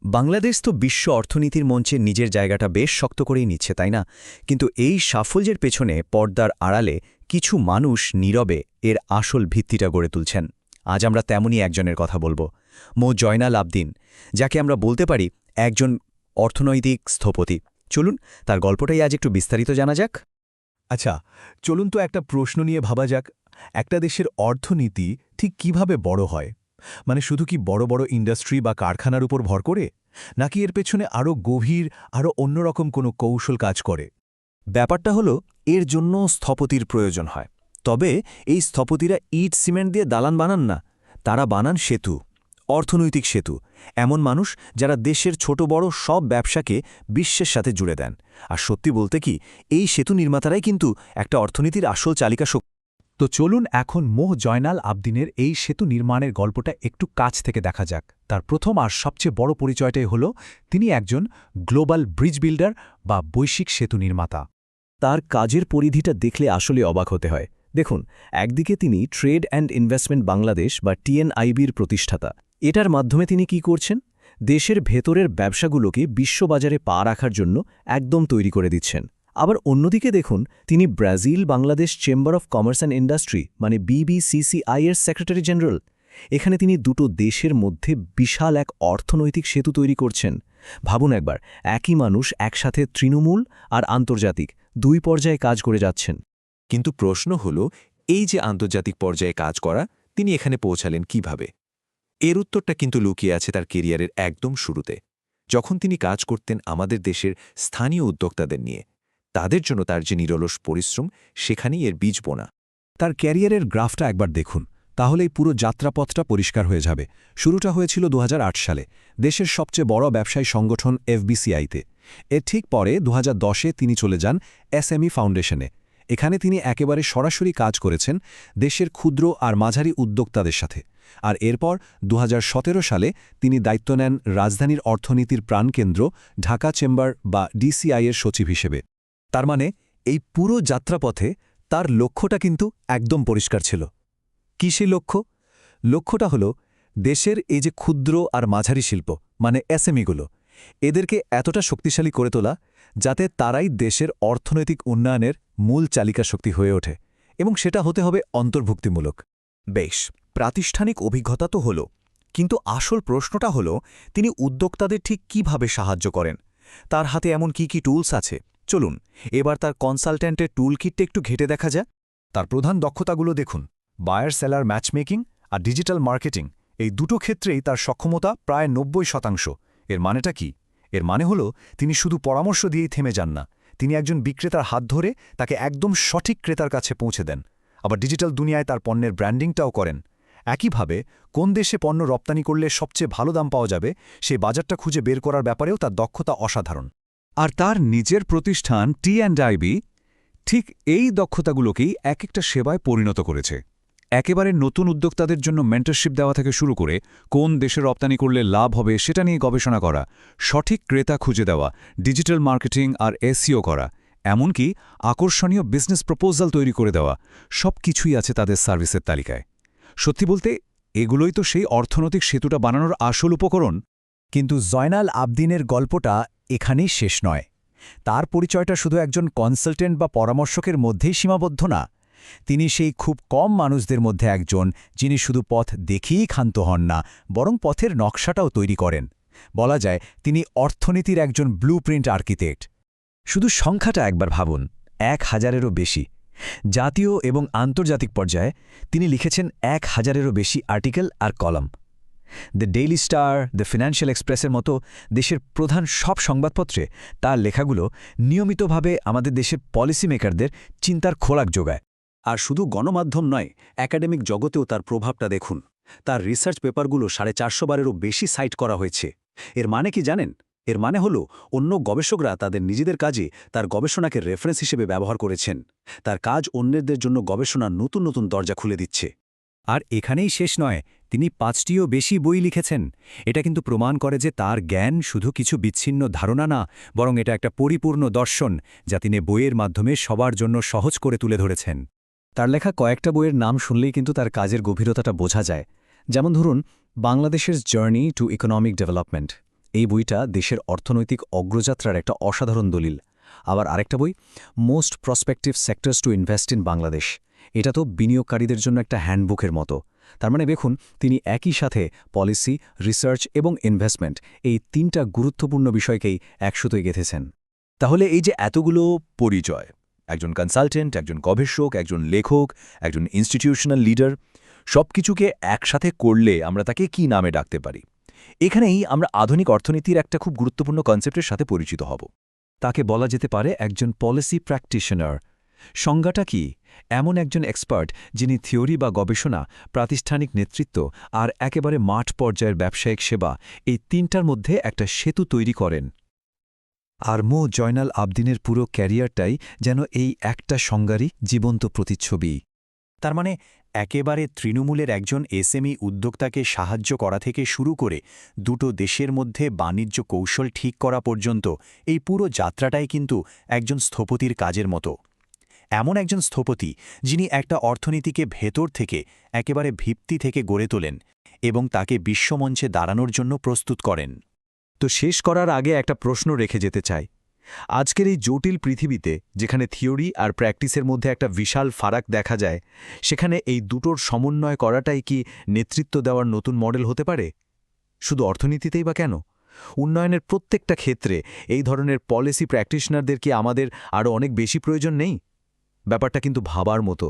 বাংলাদেশ তো বিশ্ব অর্থনীতির মঞ্চে নিজের জায়গাটা বেশ শক্ত করেই নিচ্ছে, তাই না? কিন্তু এই সাফল্যের পেছনে পর্দার আড়ালে কিছু মানুষ নীরবে এর আসল ভিত্তিটা গড়ে তুলছেন। আজ আমরা তেমনই একজনের কথা বলবো, মো জয়নাল আবদিন, যাকে আমরা বলতে পারি একজন অর্থনৈতিক স্থপতি। চলুন তার গল্পটাই আজ একটু বিস্তারিত জানা যাক। আচ্ছা, চলুন তো একটা প্রশ্ন নিয়ে ভাবা যাক। একটা দেশের অর্থনীতি ঠিক কিভাবে বড় হয়? মানে শুধু কি বড় বড় ইন্ডাস্ট্রি বা কারখানার উপর ভর করে, নাকি এর পেছনে আরও গভীর, আরও অন্যরকম কোনো কৌশল কাজ করে? ব্যাপারটা হলো, এর জন্য স্থপতির প্রয়োজন হয়। তবে এই স্থপতিরা ইট সিমেন্ট দিয়ে দালান বানান না, তারা বানান সেতু, অর্থনৈতিক সেতু। এমন মানুষ যারা দেশের ছোট বড় সব ব্যবসাকে বিশ্বের সাথে জুড়ে দেন। আর সত্যি বলতে কি, এই সেতু নির্মাতারাই কিন্তু একটা অর্থনীতির আসল চালিকা শক্তি। তো চলুন এখন মোহ জয়নাল আবদিনের এই সেতু নির্মাণের গল্পটা একটু কাছ থেকে দেখা যাক। তার প্রথম আর সবচেয়ে বড় পরিচয়টাই হল, তিনি একজন গ্লোবাল ব্রিজ বিল্ডার বা বৈশ্বিক সেতু নির্মাতা। তার কাজের পরিধিটা দেখলে আসলে অবাক হতে হয়। দেখুন, একদিকে তিনি ট্রেড অ্যান্ড ইনভেস্টমেন্ট বাংলাদেশ বা টিএনআইবির প্রতিষ্ঠাতা। এটার মাধ্যমে তিনি কি করছেন? দেশের ভেতরের ব্যবসাগুলোকে বিশ্ববাজারে পা রাখার জন্য একদম তৈরি করে দিচ্ছেন। আবার অন্যদিকে দেখুন, তিনি Brazil Bangladesh chamber of commerce and industry মানে BBCCI এর সেক্রেটারি জেনারেল। এখানে তিনি দুটো দেশের মধ্যে বিশাল এক অর্থনৈতিক সেতু তৈরি করছেন। ভাবুন একবার, একই মানুষ একসাথে তৃণমূল আর আন্তর্জাতিক দুই পর্যায়ে কাজ করে যাচ্ছেন। কিন্তু প্রশ্ন হল, এই যে আন্তর্জাতিক পর্যায়ে কাজ করা, তিনি এখানে পৌঁছালেন কিভাবে? এর উত্তরটা কিন্তু লুকিয়ে আছে তার কেরিয়ারের একদম শুরুতে, যখন তিনি কাজ করতেন আমাদের দেশের স্থানীয় উদ্যোক্তাদের নিয়ে। তাদের জন্য তার যে নিরলস পরিশ্রম, সেখানেই এর বীজ বোনা। তার ক্যারিয়ারের গ্রাফটা একবার দেখুন, তাহলেই পুরো যাত্রাপথটা পরিষ্কার হয়ে যাবে। শুরুটা হয়েছিল 2008 সালে দেশের সবচেয়ে বড় ব্যবসায়ী সংগঠন FBCI-তে। এর ঠিক পরে 2010-এ তিনি চলে যান SME ফাউন্ডেশনে। এখানে তিনি একেবারে সরাসরি কাজ করেছেন দেশের ক্ষুদ্র আর মাঝারি উদ্যোক্তাদের সাথে। আর এরপর 2017 সালে তিনি দায়িত্ব নেন রাজধানীর অর্থনীতির প্রাণকেন্দ্র ঢাকা চেম্বার বা DCI-এর সচিব হিসেবে। তার মানে এই পুরো যাত্রাপথে তার লক্ষ্যটা কিন্তু একদম পরিষ্কার ছিল। কি সেই লক্ষ্য? লক্ষ্যটা হলো দেশের এই যে ক্ষুদ্র আর মাঝারি শিল্প মানে SME-গুলো, এদেরকে এতটা শক্তিশালী করে তোলা যাতে তারাই দেশের অর্থনৈতিক উন্নয়নের মূল চালিকা শক্তি হয়ে ওঠে, এবং সেটা হতে হবে অন্তর্ভুক্তিমূলক। বেশ, প্রাতিষ্ঠানিক অভিজ্ঞতা তো হল, কিন্তু আসল প্রশ্নটা হল, তিনি উদ্যোক্তাদের ঠিক কিভাবে সাহায্য করেন? তার হাতে এমন কি কি টুলস আছে? চলুন এবার তার কনসালট্যান্টের টুল কিটটা একটু ঘেটে দেখা যায়। তার প্রধান দক্ষতাগুলো দেখুন, বায়ার সেলার ম্যাচমেকিং আর ডিজিটাল মার্কেটিং। এই দুটো ক্ষেত্রেই তার সক্ষমতা প্রায় 90%। এর মানেটা কি? এর মানে হলো, তিনি শুধু পরামর্শ দিয়েই থেমে যান না, তিনি একজন বিক্রেতার হাত ধরে তাকে একদম সঠিক ক্রেতার কাছে পৌঁছে দেন। আবার ডিজিটাল দুনিয়ায় তার পণ্যের ব্র্যান্ডিংটাও করেন। একইভাবে কোন দেশে পণ্য রপ্তানি করলে সবচেয়ে ভালো দাম পাওয়া যাবে, সেই বাজারটা খুঁজে বের করার ব্যাপারেও তার দক্ষতা অসাধারণ। আর তার নিজের প্রতিষ্ঠান T&IB ঠিক এই দক্ষতাগুলোকেই এক একটা সেবায় পরিণত করেছে। একেবারে নতুন উদ্যোক্তাদের জন্য মেন্টরশিপ দেওয়া থেকে শুরু করে কোন দেশে রপ্তানি করলে লাভ হবে সেটা নিয়ে গবেষণা করা, সঠিক ক্রেতা খুঁজে দেওয়া, ডিজিটাল মার্কেটিং আর SEO করা, এমনকি আকর্ষণীয় বিজনেস প্রপোজাল তৈরি করে দেওয়া, সব কিছুই আছে তাদের সার্ভিসের তালিকায়। সত্যি বলতে এগুলোই তো সেই অর্থনৈতিক সেতুটা বানানোর আসল উপকরণ। কিন্তু জয়নাল আবদিনের গল্পটা এখানেই শেষ নয়। তার পরিচয়টা শুধু একজন কনসালটেন্ট বা পরামর্শকের মধ্যেই সীমাবদ্ধ না। তিনি সেই খুব কম মানুষদের মধ্যে একজন, যিনি শুধু পথ দেখিয়েই ক্ষান্ত হন না, বরং পথের নকশাটাও তৈরি করেন। বলা যায় তিনি অর্থনীতির একজন ব্লুপ্রিন্ট আর্কিটেক্ট। শুধু সংখ্যাটা একবার ভাবুন, 1000-এরও বেশি। জাতীয় এবং আন্তর্জাতিক পর্যায়ে তিনি লিখেছেন 1000-এরও বেশি আর্টিকেল আর column. The daily star, the financial এক্সপ্রেসের মতো দেশের প্রধান সব সংবাদপত্রে তার লেখাগুলো নিয়মিতভাবে আমাদের দেশের পলিসি মেকারদের চিন্তার খোরাক যোগায়। আর শুধু গণমাধ্যম নয়, একাডেমিক জগতেও তার প্রভাবটা দেখুন। তার রিসার্চ পেপারগুলো 450 বারেরও বেশি সাইট করা হয়েছে। এর মানে কি জানেন? এর মানে হলো, অন্য গবেষকরা তাদের নিজেদের কাজে তার গবেষণাকে রেফারেন্স হিসেবে ব্যবহার করেছেন। তার কাজ অন্যদের জন্য গবেষণার নতুন নতুন দরজা খুলে দিচ্ছে। আর এখানেই শেষ নয়, তিনি 5টিও বেশি বই লিখেছেন। এটা কিন্তু প্রমাণ করে যে তার জ্ঞান শুধু কিছু বিচ্ছিন্ন ধারণা না, বরং এটা একটা পরিপূর্ণ দর্শন, যা তিনি বইয়ের মাধ্যমে সবার জন্য সহজ করে তুলে ধরেছেন। তার লেখা কয়েকটা বইয়ের নাম শুনলেই কিন্তু তার কাজের গভীরতাটা বোঝা যায়। যেমন ধরুন, বাংলাদেশের জার্নি টু ইকোনমিক ডেভেলপমেন্ট। এই বইটা দেশের অর্থনৈতিক অগ্রযাত্রার একটা অসাধারণ দলিল। আবার আরেকটা বই, most prospective sectors to invest in Bangladesh, এটা তো বিনিয়োগকারীদের জন্য একটা হ্যান্ডবুকের মতো। তার মানে দেখুন, তিনি একই সাথে পলিসি, রিসার্চ এবং ইনভেস্টমেন্ট এই তিনটা গুরুত্বপূর্ণ বিষয়কেই একসুতোয় গেঁথেছেন। তাহলে এই যে এতগুলো পরিচয়, একজন কনসালটেন্ট, একজন গবেষক, একজন লেখক, একজন ইনস্টিটিউশনাল লিডার, সবকিছুকে একসাথে করলে আমরা তাকে কি নামে ডাকতে পারি? এখানেই আমরা আধুনিক অর্থনীতির একটা খুব গুরুত্বপূর্ণ কনসেপ্টের সাথে পরিচিত হব। তাকে বলা যেতে পারে একজন পলিসি প্র্যাকটিশনার। সংজ্ঞাটা কি? এমন একজন এক্সপার্ট যিনি থিওরি বা গবেষণা, প্রাতিষ্ঠানিক নেতৃত্ব আর একেবারে মাঠ পর্যায়ের ব্যবসায়িক সেবা, এই তিনটার মধ্যে একটা সেতু তৈরি করেন। আর জয়নাল আবদিনের পুরো ক্যারিয়ারটাই যেন এই একটা সংজ্ঞারই জীবন্ত প্রতিচ্ছবি। তার মানে একেবারে তৃণমূলের একজন এসএমই উদ্যোক্তাকে সাহায্য করা থেকে শুরু করে দুটো দেশের মধ্যে বাণিজ্য কৌশল ঠিক করা পর্যন্ত এই পুরো যাত্রাটাই কিন্তু একজন স্থপতির কাজের মতো। এমন একজন স্থপতি যিনি একটা অর্থনীতিকে ভেতর থেকে একেবারে ভিত্তি থেকে গড়ে তোলেন এবং তাকে বিশ্বমঞ্চে দাঁড়ানোর জন্য প্রস্তুত করেন। তো শেষ করার আগে একটা প্রশ্ন রেখে যেতে চাই। আজকের এই জটিল পৃথিবীতে, যেখানে থিওরি আর প্র্যাকটিসের মধ্যে একটা বিশাল ফারাক দেখা যায়, সেখানে এই দুটোর সমন্বয় করাটাই কি নেতৃত্ব দেওয়ার নতুন মডেল হতে পারে? শুধু অর্থনীতিতেই বা কেন? উন্নয়নের প্রত্যেকটা ক্ষেত্রে এই ধরনের পলিসি প্র্যাকটিশনারদের কি আমাদের আরও অনেক বেশি প্রয়োজন নেই? ব্যাপারটা কিন্তু ভাবার মতো।